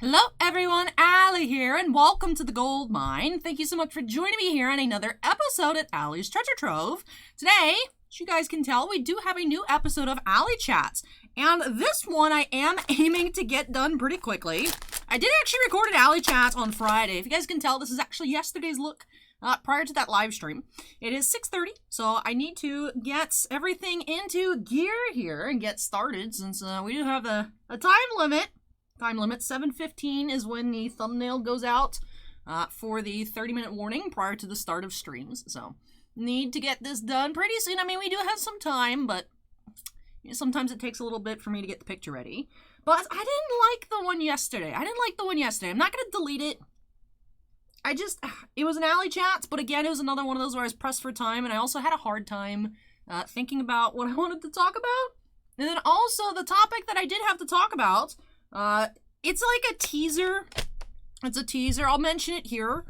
Hello everyone, Allie here, and welcome to the Gold Mine. Thank you so much for joining me here on another episode at Allie's Treasure Trove. Today, as you guys can tell, we do have a new episode of ALLYCHAT, and this one I am aiming to get done pretty quickly. I did actually record an ALLYCHAT on Friday. If you guys can tell, this is actually yesterday's look prior to that live stream. It is 6:30, so I need to get everything into gear here and get started since we do have a time limit. 7:15 is when the thumbnail goes out for the 30-minute warning prior to the start of streams. So, need to get this done pretty soon. I mean, we do have some time, but sometimes it takes a little bit for me to get the picture ready. But I didn't like the one yesterday. I'm not going to delete it. It was an ALLYCHAT, but again, it was another one of those where I was pressed for time, and I also had a hard time thinking about what I wanted to talk about. And then also, the topic that I did have to talk about, it's like a teaser. It's a teaser. I'll mention it here.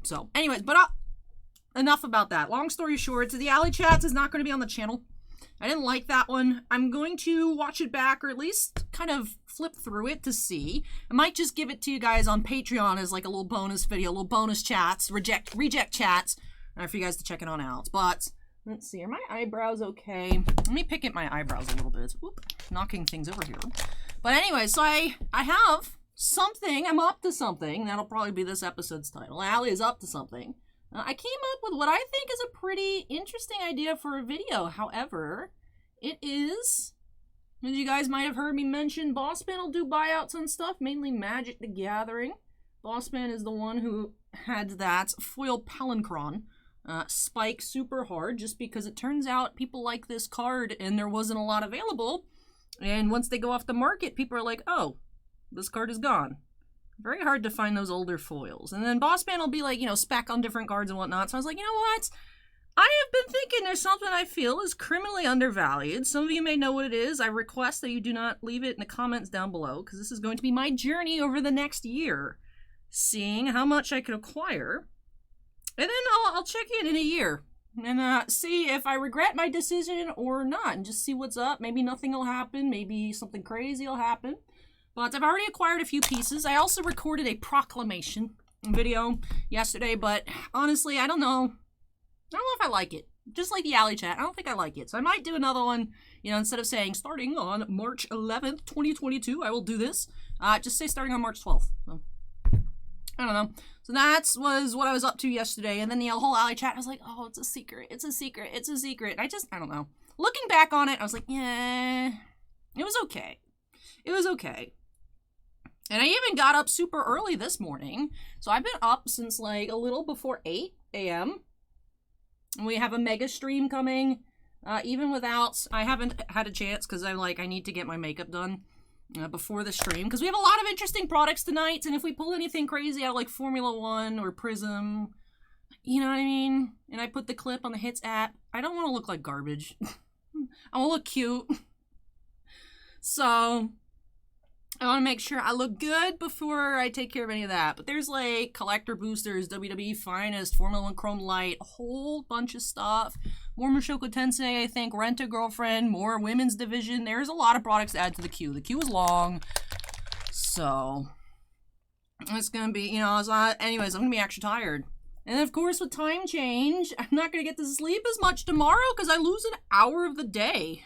So, anyways, but enough about that. Long story short, the ALLYCHAT is not going to be on the channel. I didn't like that one. I'm going to watch it back, or at least kind of flip through it to see. I might just give it to you guys on Patreon as like a little bonus video, little bonus chats, reject chats, for you guys to check it on out. But let's see, are my eyebrows okay? Let me pick at my eyebrows a little bit. Oop, knocking things over here. But anyway, so I have something. I'm up to something. That'll probably be this episode's title. Allie is up to something. I came up with what I think is a pretty interesting idea for a video. However, it is, as you guys might have heard me mention, Bossman will do buyouts and stuff, mainly Magic the Gathering. Bossman is the one who had that foil Palinchron spike super hard, just because it turns out people like this card and there wasn't a lot available. And once they go off the market, people are like, oh, this card is gone. Very hard to find those older foils. And then Bossman will be like, spec on different cards and whatnot. So I was like, you know what? I have been thinking there's something I feel is criminally undervalued. Some of you may know what it is. I request that you do not leave it in the comments down below, because this is going to be my journey over the next year, seeing how much I could acquire. And then I'll check in a year and see if I regret my decision or not, and just see what's up. Maybe nothing will happen. Maybe something crazy will happen. But I've already acquired a few pieces. I also recorded a proclamation video yesterday, but honestly, I don't know. I don't know if I like it. Just like the ALLYCHAT, I don't think I like it. So I might do another one, instead of saying starting on March 11th, 2022, I will do this. Just say starting on March 12th. So, I don't know. So that was what I was up to yesterday. And then the whole ALLYCHAT, I was like, oh, it's a secret. It's a secret. It's a secret. I don't know. Looking back on it, I was like, yeah, it was okay. It was okay. And I even got up super early this morning. So I've been up since like a little before 8 a.m. And we have a mega stream coming. Even without, I haven't had a chance because I need to get my makeup done before the stream. Because we have a lot of interesting products tonight. And if we pull anything crazy out of like Formula 1 or Prism, you know what I mean? And I put the clip on the Hits app, I don't want to look like garbage. I want to look cute. So I want to make sure I look good before I take care of any of that. But there's like collector boosters, WWE Finest, Formula 1 Chrome Light, a whole bunch of stuff. More Mushoku Tensei, I think, Rent a Girlfriend, more women's division. There's a lot of products to add to the queue. The queue is long. So it's going to be, anyways, I'm going to be actually tired. And of course, with time change, I'm not going to get to sleep as much tomorrow because I lose an hour of the day.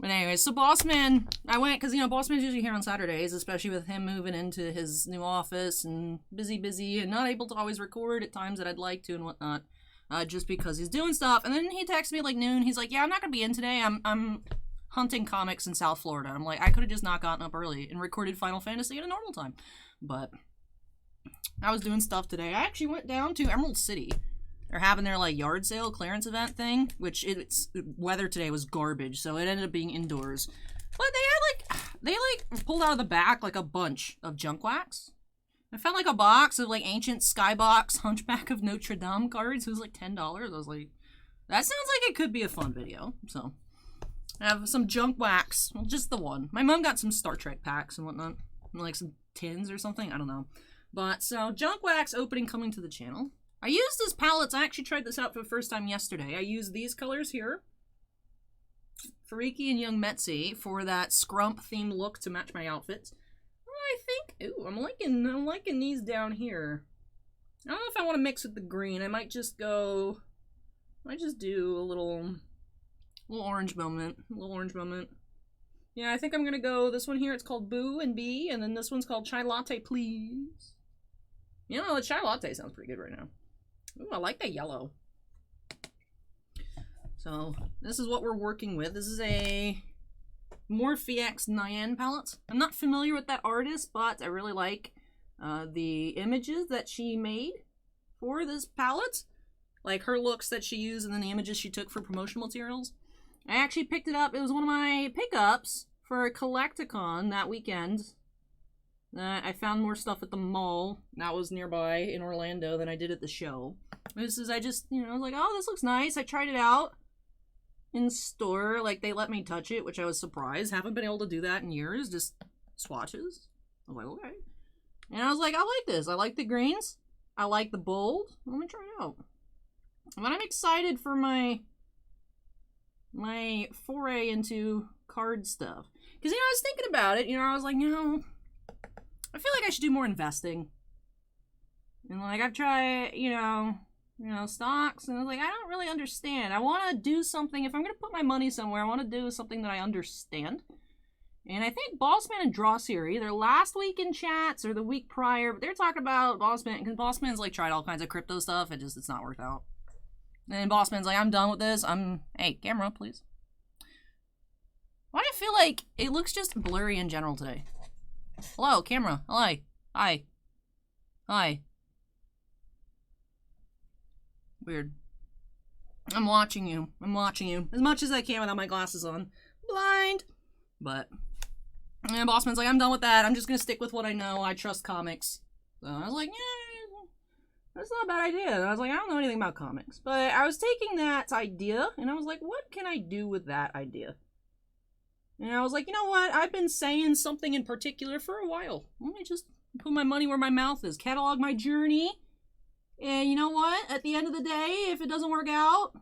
But anyway, so Bossman, I went, because, Bossman's usually here on Saturdays, especially with him moving into his new office and busy, and not able to always record at times that I'd like to and whatnot, just because he's doing stuff. And then he texted me like noon. He's like, yeah, I'm not going to be in today. I'm hunting comics in South Florida. I'm like, I could have just not gotten up early and recorded Final Fantasy at a normal time. But I was doing stuff today. I actually went down to Emerald City. They're having their like yard sale clearance event thing, which it's weather today was garbage, so it ended up being indoors. But they pulled out of the back like a bunch of junk wax. I found like a box of like ancient Skybox Hunchback of Notre Dame cards. It was like $10. I was like, that sounds like it could be a fun video. So I have some junk wax, well, just the one. My mom got some Star Trek packs and whatnot, and like some tins or something. I don't know. But so junk wax opening coming to the channel. I used this palettes. I actually tried this out for the first time yesterday. I used these colors here. Fariki and Young Metzi for that scrump themed look to match my outfit. I think, ooh, I'm liking these down here. I don't know if I want to mix with the green. I might just do a little orange moment. Yeah, I think I'm gonna go this one here. It's called Boo and Bee, and then this one's called Chai Latte, Please. You know, the Chai Latte sounds pretty good right now. Ooh, I like that yellow. So, this is what we're working with. This is a Morphe Nyan palette. I'm not familiar with that artist, but I really like the images that she made for this palette. Like her looks that she used and then the images she took for promotional materials. I actually picked it up. It was one of my pickups for Collecticon that weekend. I found more stuff at the mall that was nearby in Orlando than I did at the show. This is, I just, you know, I was like, oh, this looks nice. I tried it out in store. Like, they let me touch it, which I was surprised. Haven't been able to do that in years. Just swatches. I was like, okay. And I was like, I like this. I like the greens. I like the bold. Let me try it out. But I'm excited for my foray into card stuff. Because, you know, I was thinking about it. You know, I was like, you know, I feel like I should do more investing. And, like, I've tried, you know, stocks. And I was like, I don't really understand. I want to do something. If I'm going to put my money somewhere, I want to do something that I understand. And I think Bossman and Drawseer, either last week in chats or the week prior, but they're talking about Bossman, because Bossman's, like, tried all kinds of crypto stuff. It's not worked out. And Bossman's like, I'm done with this. Hey, camera, please. Why do I feel like it looks just blurry in general today? Hello, camera. Hello. Hi. Hi. Weird. I'm watching you. As much as I can without my glasses on. Blind. But, and Bossman's like, I'm done with that. I'm just gonna stick with what I know. I trust comics. So I was like, yeah, that's not a bad idea. And I was like, I don't know anything about comics. But I was taking that idea, and I was like, what can I do with that idea? And I was like, you know what? I've been saying something in particular for a while. Let me just put my money where my mouth is. Catalog my journey. And you know what? At the end of the day, if it doesn't work out,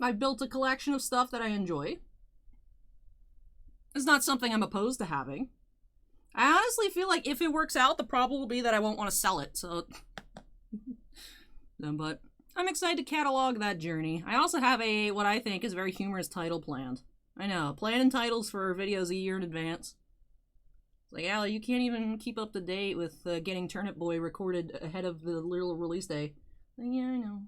I've built a collection of stuff that I enjoy. It's not something I'm opposed to having. I honestly feel like if it works out, the problem will be that I won't want to sell it. So, but I'm excited to catalog that journey. I also have what I think is a very humorous title planned. I know, planning titles for videos a year in advance. It's like, Allie, you can't even keep up to date with getting Turnip Boy recorded ahead of the little release day. Like, yeah, I know.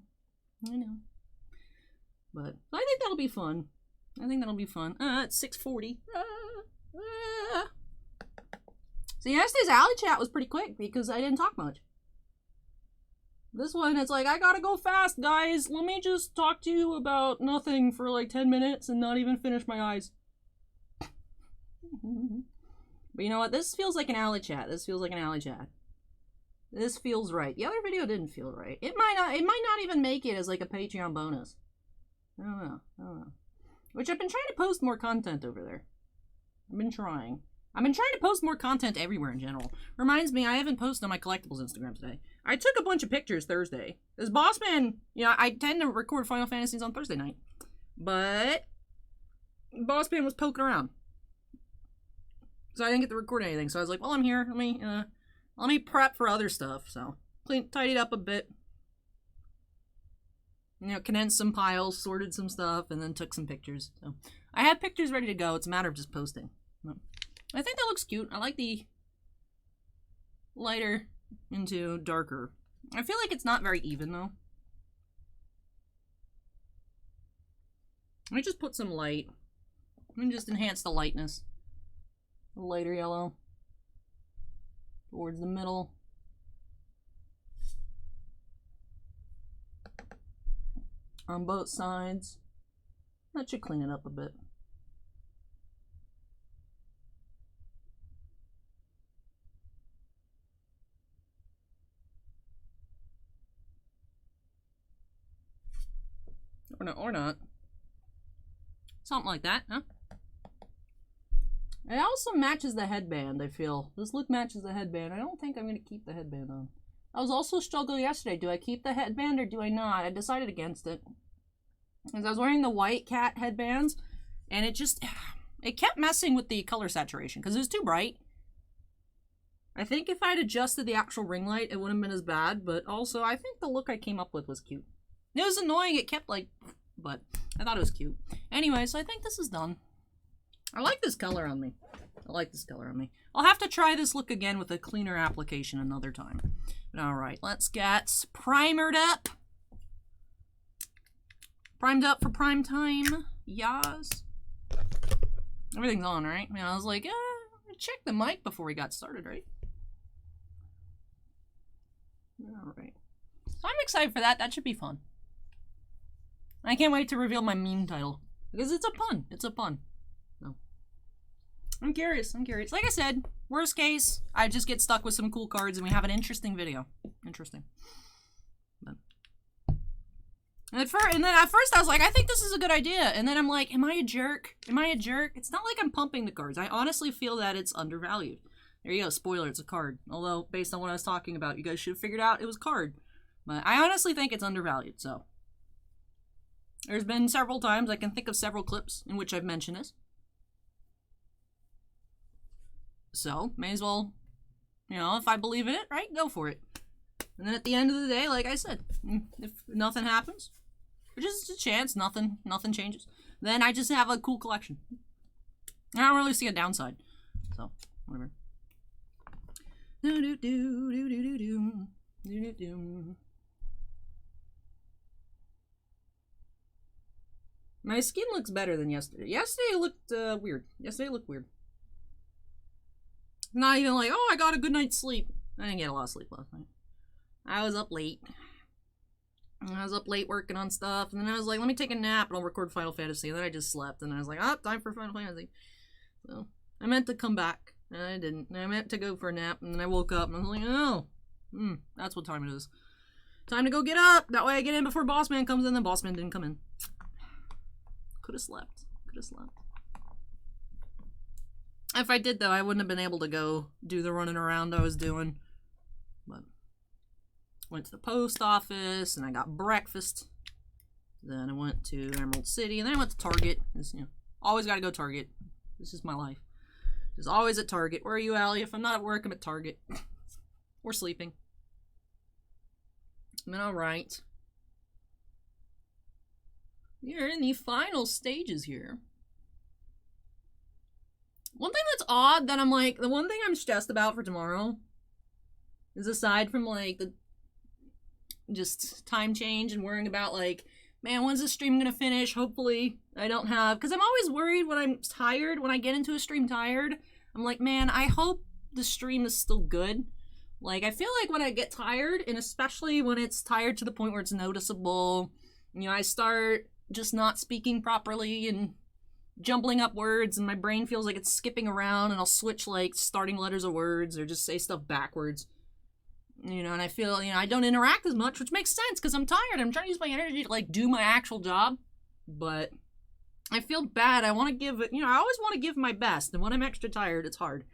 But I think that'll be fun. It's 6:40. So yesterday's Alley Chat was pretty quick because I didn't talk much. This one, it's like, I gotta go fast, guys. Let me just talk to you about nothing for like 10 minutes and not even finish my eyes. But you know what? This feels like an Alley Chat. This feels right. The other video didn't feel right. It might not even make it as like a Patreon bonus. I don't know. Which I've been trying to post more content over there. I've been trying to post more content everywhere in general. Reminds me, I haven't posted on my collectibles Instagram today. I took a bunch of pictures Thursday. This Bossman, you know, I tend to record Final Fantasies on Thursday night. But Bossman was poking around. So I didn't get to record anything. So I was like, well, I'm here. Let me prep for other stuff. So tidied up a bit. You know, condensed some piles, sorted some stuff, and then took some pictures. So I have pictures ready to go. It's a matter of just posting. I think that looks cute. I like the lighter into darker. I feel like it's not very even, though. Let me just put some light. Let me just enhance the lightness. A lighter yellow. Towards the middle. On both sides. That should clean it up a bit. Or not. Something like that, huh? It also matches the headband, I feel. This look matches the headband. I don't think I'm going to keep the headband on. I was also struggling yesterday. Do I keep the headband or do I not? I decided against it. Because I was wearing the white cat headbands, and it kept messing with the color saturation because it was too bright. I think if I'd adjusted the actual ring light, it wouldn't have been as bad, but also I think the look I came up with was cute. It was annoying, it kept like, but I thought it was cute. Anyway, so I think this is done. I like this color on me. I like this color on me. I'll have to try this look again with a cleaner application another time. But alright, let's get primered up. Primed up for prime time. Yas. Everything's on, right? I mean, I was like, check the mic before we got started, right? Alright. So I'm excited for that. That should be fun. I can't wait to reveal my meme title. Because it's a pun. It's a pun. No. I'm curious. I'm curious. Like I said, worst case, I just get stuck with some cool cards and we have an interesting video. Interesting. But. And then at first I was like, I think this is a good idea. And then I'm like, am I a jerk? Am I a jerk? It's not like I'm pumping the cards. I honestly feel that it's undervalued. There you go. Spoiler, it's a card. Although, based on what I was talking about, you guys should have figured out it was a card. But I honestly think it's undervalued, so. There's been several times, I can think of several clips in which I've mentioned this. So, may as well, you know, if I believe in it, right, go for it. And then at the end of the day, like I said, if nothing happens, or just a chance, nothing changes, then I just have a cool collection. I don't really see a downside. So, whatever. My skin looks better than yesterday. Yesterday looked weird. Not even like, oh, I got a good night's sleep. I didn't get a lot of sleep last night. I was up late. Working on stuff, and then I was like, let me take a nap and I'll record Final Fantasy. And then I just slept, and I was like, oh, time for Final Fantasy. So, I meant to come back, and I didn't. And I meant to go for a nap, and then I woke up, and I was like, oh, that's what time it is. Time to go get up! That way I get in before Bossman comes in, then Bossman didn't come in. Could've slept. If I did, though, I wouldn't have been able to go do the running around I was doing. But went to the post office, and I got breakfast. Then I went to Emerald City, and then I went to Target. You know, always gotta go Target. This is my life. Just always at Target. Where are you, Allie? If I'm not at work, I'm at Target. Or sleeping. I mean, alright. We're in the final stages here. One thing that's odd that I'm like, the one thing I'm stressed about for tomorrow is aside from like the just time change and worrying about like, man, when's the stream gonna finish? Hopefully I don't have, because I'm always worried when I'm tired, when I get into a stream tired, I'm like, man, I hope the stream is still good. Like, I feel like when I get tired, and especially when it's tired to the point where it's noticeable, you know, I start just not speaking properly and jumbling up words, and my brain feels like it's skipping around, and I'll switch, like, starting letters of words, or just say stuff backwards. You know, and I feel, you know, I don't interact as much, which makes sense, because I'm tired. I'm trying to use my energy to, like, do my actual job, but I feel bad. I want to give it, you know, I always want to give my best, and when I'm extra tired, it's hard.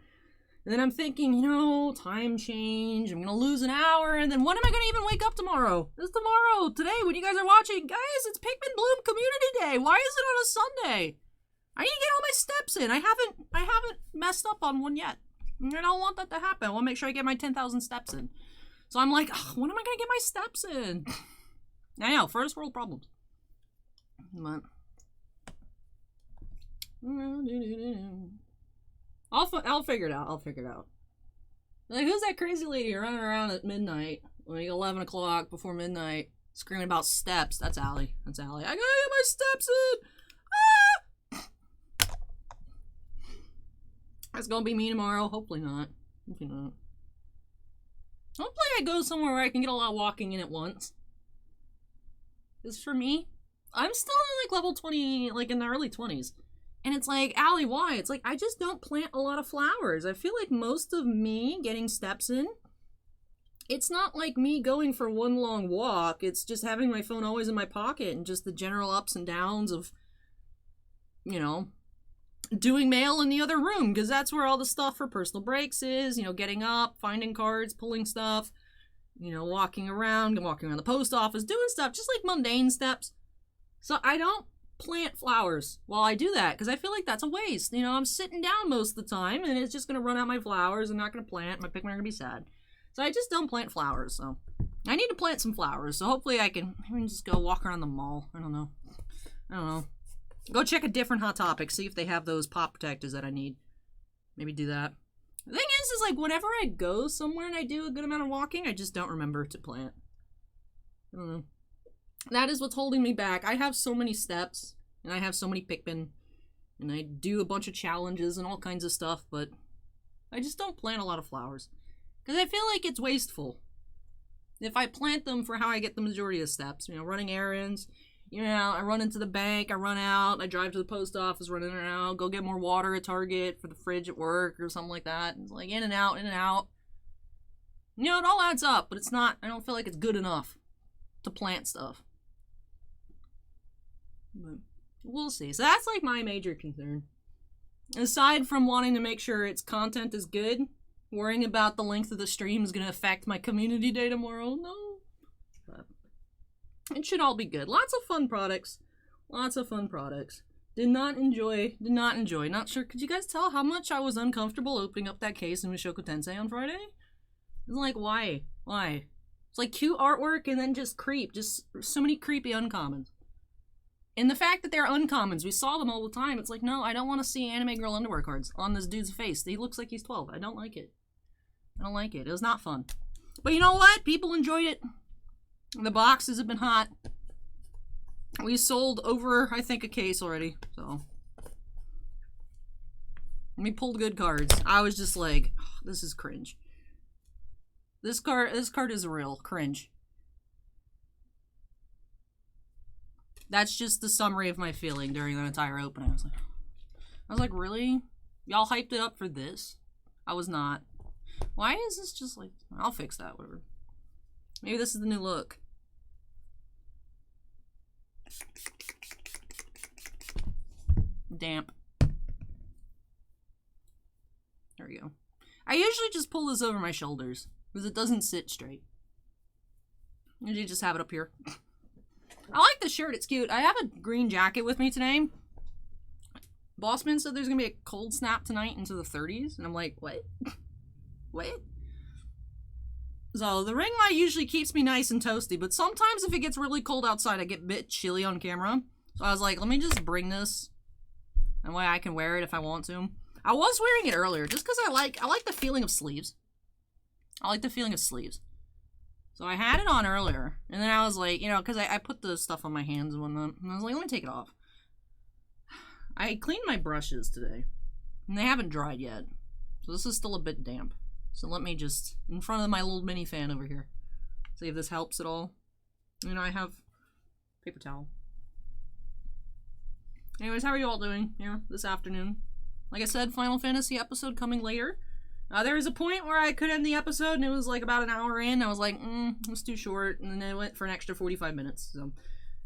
And then I'm thinking, you know, time change, I'm going to lose an hour, and then when am I going to even wake up tomorrow? It's tomorrow, today, when you guys are watching. Guys, it's Pikmin Bloom Community Day. Why is it on a Sunday? I need to get all my steps in. I haven't messed up on one yet. I don't want that to happen. I want to make sure I get my 10,000 steps in. So I'm like, when am I going to get my steps in? I know, first world problems. But I'll figure it out. Like, who's that crazy lady running around at midnight, like 11 o'clock before midnight, screaming about steps? That's Allie. I gotta get my steps in! Ah! That's gonna be me tomorrow. Hopefully not. Hopefully I go somewhere where I can get a lot of walking in at once. Because for me, I'm still in, like, level 20, like, in the early 20s. And it's like, Allie, why? It's like, I just don't plant a lot of flowers. I feel like most of me getting steps in, it's not like me going for one long walk. It's just having my phone always in my pocket and just the general ups and downs of, you know, doing mail in the other room, because that's where all the stuff for personal breaks is, you know, getting up, finding cards, pulling stuff, you know, walking around the post office, doing stuff, just like mundane steps. So I don't plant flowers while I do that, because I feel like that's a waste. You know, I'm sitting down most of the time, and it's just going to run out my flowers. I'm not going to plant. My Pikmin are going to be sad. So I just don't plant flowers, so I need to plant some flowers. So hopefully I can just go walk around the mall. I don't know. Go check a different Hot Topic, see if they have those pop protectors that I need. Maybe do that. The thing is like, whenever I go somewhere and I do a good amount of walking, I just don't remember to plant. I don't know. That is what's holding me back. I have so many steps, and I have so many Pikmin, and I do a bunch of challenges and all kinds of stuff, but I just don't plant a lot of flowers. Because I feel like it's wasteful. If I plant them for how I get the majority of steps, you know, running errands, you know, I run into the bank, I run out, I drive to the post office, run in and out, go get more water at Target for the fridge at work or something like that. It's like in and out, in and out. You know, it all adds up, but it's not, I don't feel like it's good enough to plant stuff. But we'll see. So that's like my major concern. Aside from wanting to make sure its content is good, worrying about the length of the stream is going to affect my community day tomorrow. No. But it should all be good. Lots of fun products. Lots of fun products. Did not enjoy. Not sure. Could you guys tell how much I was uncomfortable opening up that case in Mushoku Tensei on Friday? It's like, why? Why? It's like cute artwork and then just creep. Just so many creepy uncommons. And the fact that they're uncommons, we saw them all the time. It's like, no, I don't want to see anime girl underwear cards on this dude's face. He looks like he's 12. I don't like it. I don't like it. It was not fun. But you know what? People enjoyed it. The boxes have been hot. We sold over, I think, a case already. So we pulled good cards. I was just like, oh, this is cringe. This card is real cringe. That's just the summary of my feeling during the entire opening. I was like, really? Y'all hyped it up for this? I was not. Why is this just like... I'll fix that, whatever. Maybe this is the new look. Damp. There we go. I usually just pull this over my shoulders, because it doesn't sit straight. Usually just have it up here. I like the shirt, it's cute. I have a green jacket with me today. Bossman said there's gonna be a cold snap tonight into the 30s, and I'm like, what? What? So, the ring light usually keeps me nice and toasty, but sometimes if it gets really cold outside, I get a bit chilly on camera. So I was like, let me just bring this, and way I can wear it if I want to. I was wearing it earlier, just because I like the feeling of sleeves. I like the feeling of sleeves. So I had it on earlier, and then I was like, you know, because I put the stuff on my hands and whatnot, and I was like, let me take it off. I cleaned my brushes today, and they haven't dried yet, so this is still a bit damp. So let me just, in front of my little mini fan over here, see if this helps at all. You know, I have paper towel. Anyways, how are you all doing here this afternoon? Like I said, Final Fantasy episode coming later. There was a point where I could end the episode, and it was like about an hour in. I was like, it was too short, and then it went for an extra 45 minutes. So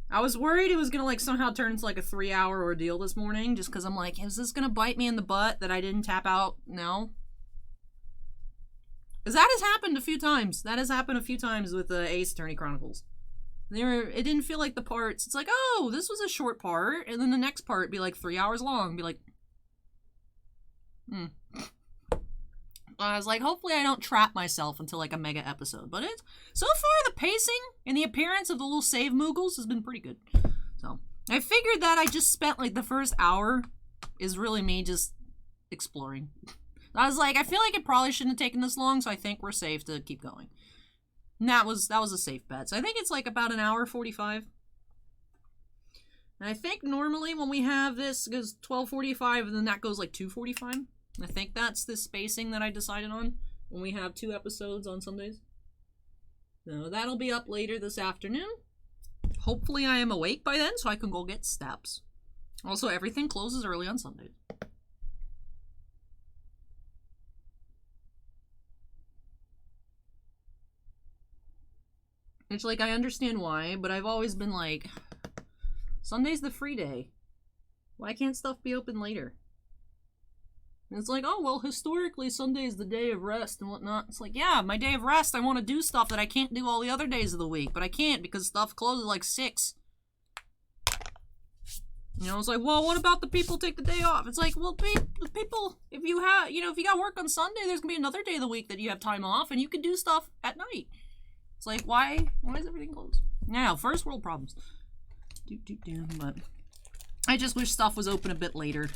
I was worried it was going to like somehow turn into like a 3-hour ordeal this morning, just because I'm like, is this going to bite me in the butt that I didn't tap out? No. Because that has happened a few times. That has happened a few times with the Ace Attorney Chronicles. It didn't feel like the parts. It's like, oh, this was a short part, and then the next part be like 3 hours long. Be like, I was like, hopefully I don't trap myself into like a mega episode. But it's so far the pacing and the appearance of the little save moogles has been pretty good. So I figured that I just spent like the first hour is really me just exploring. I was like, I feel like it probably shouldn't have taken this long, so I think we're safe to keep going. And that was a safe bet. So I think it's like about an hour 45. And I think normally when we have this it goes 12:45 and then that goes like 2:45. I think that's the spacing that I decided on when we have 2 episodes on Sundays. So that'll be up later this afternoon. Hopefully I am awake by then so I can go get steps. Also, everything closes early on Sundays. It's like, I understand why, but I've always been like, Sunday's the free day. Why can't stuff be open later? And it's like, oh, well, historically, Sunday is the day of rest and whatnot. It's like, yeah, my day of rest, I want to do stuff that I can't do all the other days of the week. But I can't because stuff closes like 6. You know, it's like, well, what about the people who take the day off? It's like, well, the people, if you have, you know, if you got work on Sunday, there's gonna be another day of the week that you have time off, and you can do stuff at night. It's like, why is everything closed? Now, first world problems. But I just wish stuff was open a bit later.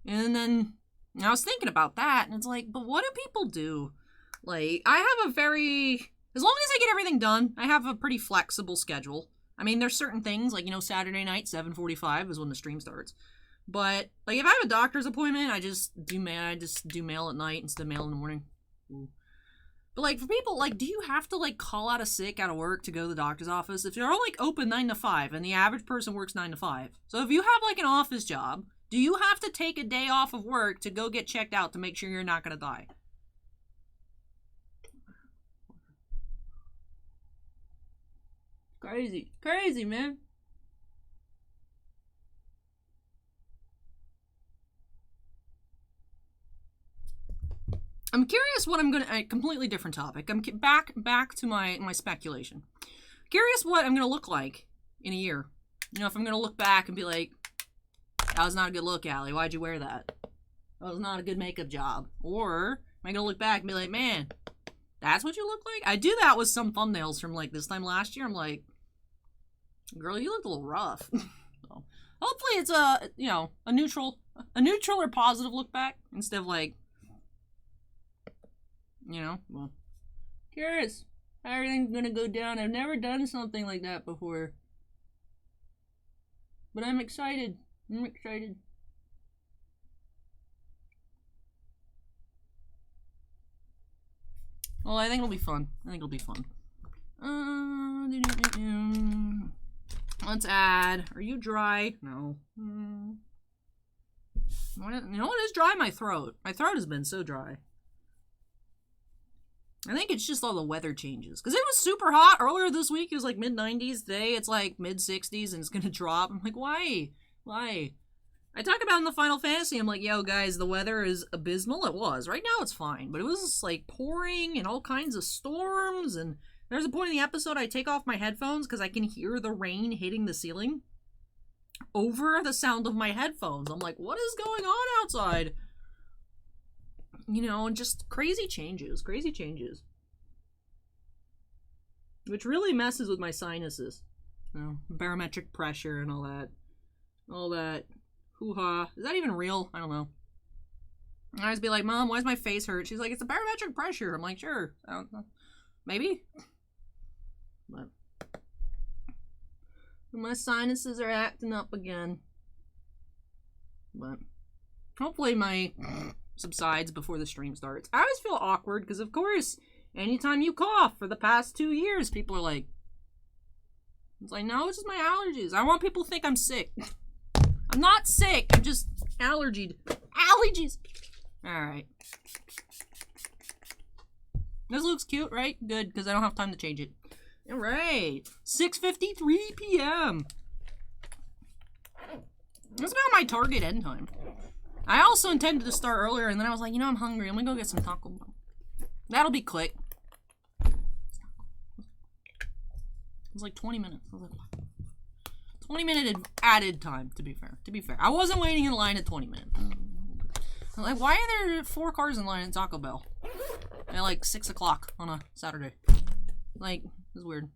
And then I was thinking about that, and it's like, but what do people do? Like, I have a very, as long as I get everything done, I have a pretty flexible schedule. I mean, there's certain things, like, you know, Saturday night, 7:45 is when the stream starts. But, like, if I have a doctor's appointment, I just do mail at night instead of mail in the morning. Ooh. But, like, for people, like, do you have to, like, call out a sick out of work to go to the doctor's office? If you're, like, open 9 to 5, and the average person works 9 to 5. So if you have, like, an office job, do you have to take a day off of work to go get checked out to make sure you're not going to die? Crazy. Crazy, man. I'm curious what I'm gonna, a completely different topic. I'm back to my speculation. Curious what I'm gonna look like in a year. You know, if I'm gonna look back and be like, that was not a good look, Allie. Why'd you wear that? That was not a good makeup job. Or am I gonna look back and be like, man, that's what you look like? I do that with some thumbnails from like this time last year. I'm like, girl, you looked a little rough. So, hopefully it's a, you know, a neutral or positive look back instead of like, you know, well, curious how everything's gonna go down. I've never done something like that before, but I'm excited. I'm excited. Well, I think it'll be fun. Let's add. Are you dry? No. You know what is dry? My throat. My throat has been so dry. I think it's just all the weather changes. Because it was super hot earlier this week. It was like mid-90s. Today it's like mid-60s and it's going to drop. I'm like, why? Why? I talk about in the Final Fantasy, I'm like, yo, guys, the weather is abysmal. It was. Right now it's fine. But it was like pouring and all kinds of storms. And there's a point in the episode I take off my headphones because I can hear the rain hitting the ceiling over the sound of my headphones. I'm like, what is going on outside? You know, and just crazy changes. Which really messes with my sinuses. You know, barometric pressure and all that. Hoo-ha. Is that even real? I don't know. I always be like, Mom, why does my face hurt? She's like, it's a barometric pressure. I'm like, sure. I don't know. Maybe. But my sinuses are acting up again. But hopefully my subsides before the stream starts. I always feel awkward because, of course, anytime you cough for the past 2 years, people are like, it's like, no, it's just my allergies. I want people to think I'm sick. I'm not sick. I'm just allergied. Allergies. Alright. This looks cute, right? Good, because I don't have time to change it. Alright. 6:53 p.m. That's about my target end time. I also intended to start earlier, and then I was like, you know, I'm hungry. I'm gonna go get some Taco Bell. That'll be quick. It was like 20 minutes. I was like, what? 20-minute added time, to be fair. I wasn't waiting in line at 20 minutes. I'm like, why are there 4 cars in line at Taco Bell at like 6 o'clock on a Saturday? Like, it's weird.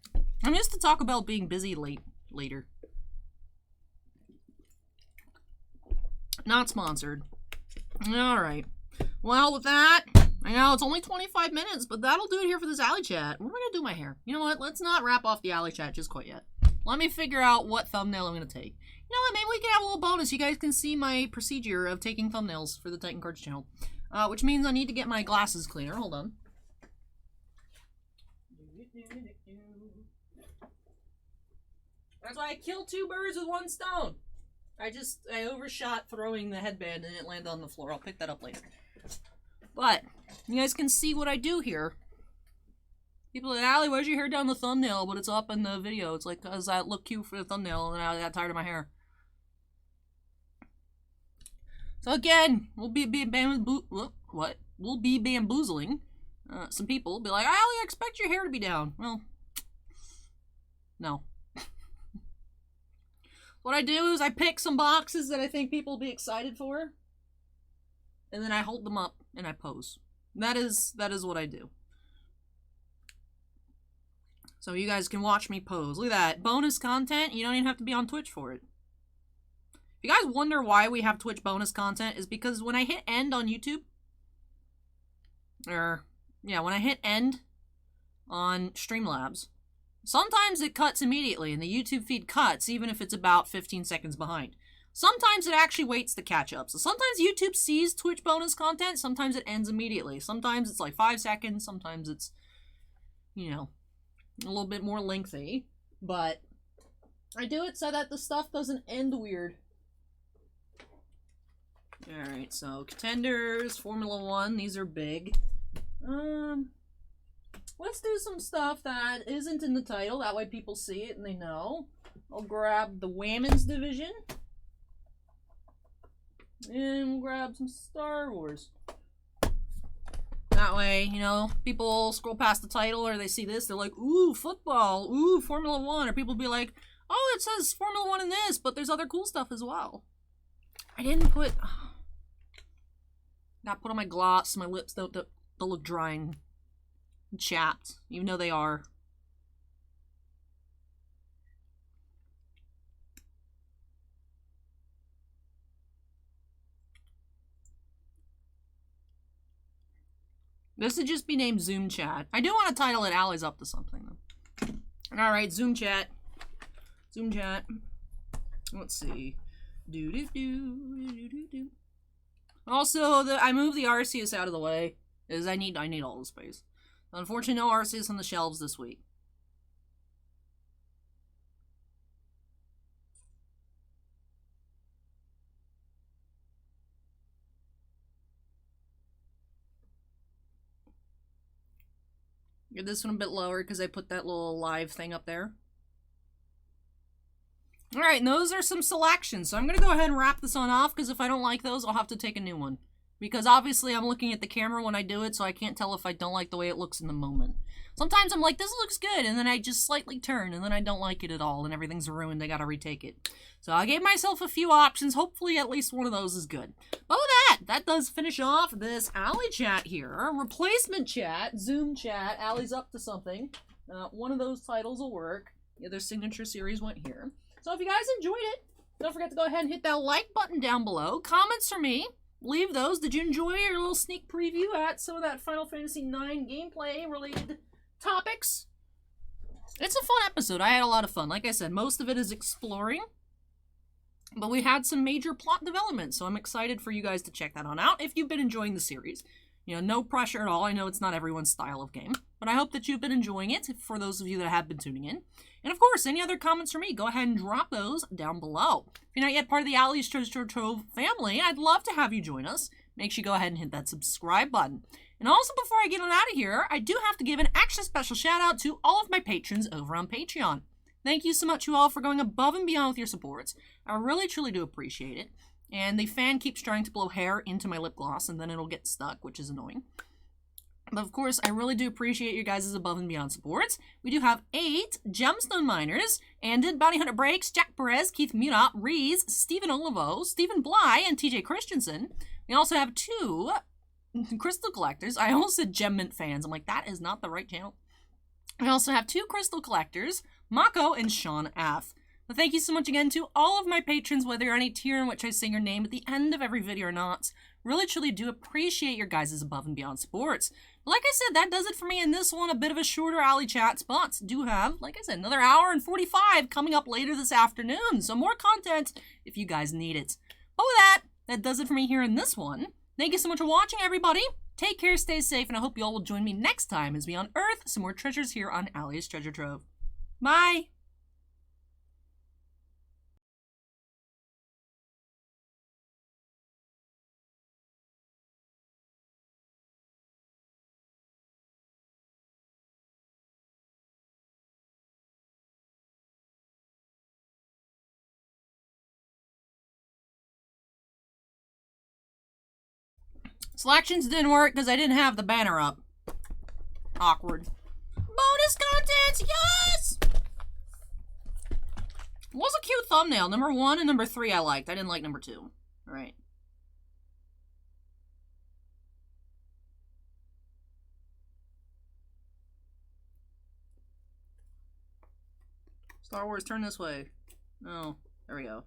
I'm used to Taco Bell being busy later. Not sponsored. Alright. Well, with that, I know it's only 25 minutes, but that'll do it here for this Alley Chat. When am I gonna do my hair? You know what? Let's not wrap off the Alley Chat just quite yet. Let me figure out what thumbnail I'm gonna take. You know what? Maybe we can have a little bonus. You guys can see my procedure of taking thumbnails for the Titan Cards channel. Which means I need to get my glasses cleaner. Hold on. That's why I killed 2 birds with 1 stone. I overshot throwing the headband and it landed on the floor. I'll pick that up later. But, you guys can see what I do here. People are like, Allie, why's your hair down the thumbnail, but it's up in the video? It's like, because I look cute for the thumbnail and then I got tired of my hair. So again, we'll be bamboozling some people. Be like, Allie, I expect your hair to be down. Well, no. What I do is I pick some boxes that I think people will be excited for, and then I hold them up and I pose. That is what I do. So you guys can watch me pose. Look at that. Bonus content. You don't even have to be on Twitch for it. If you guys wonder why we have Twitch bonus content, is because when I hit end on YouTube, when I hit end on Streamlabs, sometimes it cuts immediately and the YouTube feed cuts even if it's about 15 seconds behind. Sometimes it actually waits to catch up. So sometimes YouTube sees Twitch bonus content, sometimes it ends immediately. Sometimes it's like 5 seconds, sometimes it's, you know, a little bit more lengthy. But I do it so that the stuff doesn't end weird. Alright, so contenders, Formula 1, these are big. Let's do some stuff that isn't in the title, that way people see it and they know. I'll grab the women's division. And we'll grab some Star Wars. That way, you know, people scroll past the title or they see this, they're like, ooh, football, ooh, Formula 1. Or people be like, oh, it says Formula 1 in this, but there's other cool stuff as well. I didn't put... Not put on my gloss. My lips don't look dry and chapped, even though they are. This would just be named Zoom Chat. I do want to title it Ally's Up to Something, though. Alright, Zoom Chat. Zoom Chat. Let's see. Also, I moved the Arceus out of the way, because I need all the space. Unfortunately, no Arceus on the shelves this week. Get this one a bit lower, because I put that little live thing up there. Alright, and those are some selections. So I'm going to go ahead and wrap this one off, because if I don't like those, I'll have to take a new one. Because obviously I'm looking at the camera when I do it, so I can't tell if I don't like the way it looks in the moment. Sometimes I'm like, this looks good, and then I just slightly turn, and then I don't like it at all, and everything's ruined, I gotta retake it. So I gave myself a few options, hopefully at least one of those is good. But with that does finish off this Ally Chat here. Replacement chat, Zoom Chat, Ally's Up to Something. One of those titles will work. The other signature series went here. So if you guys enjoyed it, don't forget to go ahead and hit that like button down below. Comments for me, leave those. Did you enjoy your little sneak preview at some of that Final Fantasy IX gameplay related topics? It's a fun episode. I had a lot of fun. Like I said, most of it is exploring, but we had some major plot development, so I'm excited for you guys to check that on out if you've been enjoying the series. You know, no pressure at all. I know it's not everyone's style of game, but I hope that you've been enjoying it for those of you that have been tuning in. And of course, any other comments from me, go ahead and drop those down below. If you're not yet part of the Ally's Treasure Trove family, I'd love to have you join us. Make sure you go ahead and hit that subscribe button. And also, before I get on out of here, I do have to give an extra special shout out to all of my patrons over on Patreon. Thank you so much, you all, for going above and beyond with your supports. I really, truly do appreciate it. And the fan keeps trying to blow hair into my lip gloss, and then it'll get stuck, which is annoying. But of course, I really do appreciate your guys' above and beyond supports. We do have 8 Gemstone Miners, Anded, Bounty Hunter Breaks, Jack Perez, Keith Murat, Rees, Stephen Olivo, Stephen Bly, and TJ Christensen. We also have 2 Crystal Collectors. I almost said Gem Mint fans. I'm like, that is not the right channel. We also have 2 Crystal Collectors, Mako and Sean F. But thank you so much again to all of my patrons, whether you're on a tier in which I say your name at the end of every video or not. Really, truly do appreciate your guys' above and beyond supports. Like I said, that does it for me in this one. A bit of a shorter Ally Chat, but do have, like I said, another hour and 45 coming up later this afternoon. So more content if you guys need it. But with that does it for me here in this one. Thank you so much for watching, everybody. Take care, stay safe, and I hope you all will join me next time as we unearth some more treasures here on Ally's Treasure Trove. Bye! Selections didn't work because I didn't have the banner up. Awkward. Bonus content, yes! It was a cute thumbnail. Number 1 and number 3 I liked. I didn't like number 2. All right. Star Wars, turn this way. Oh, there we go.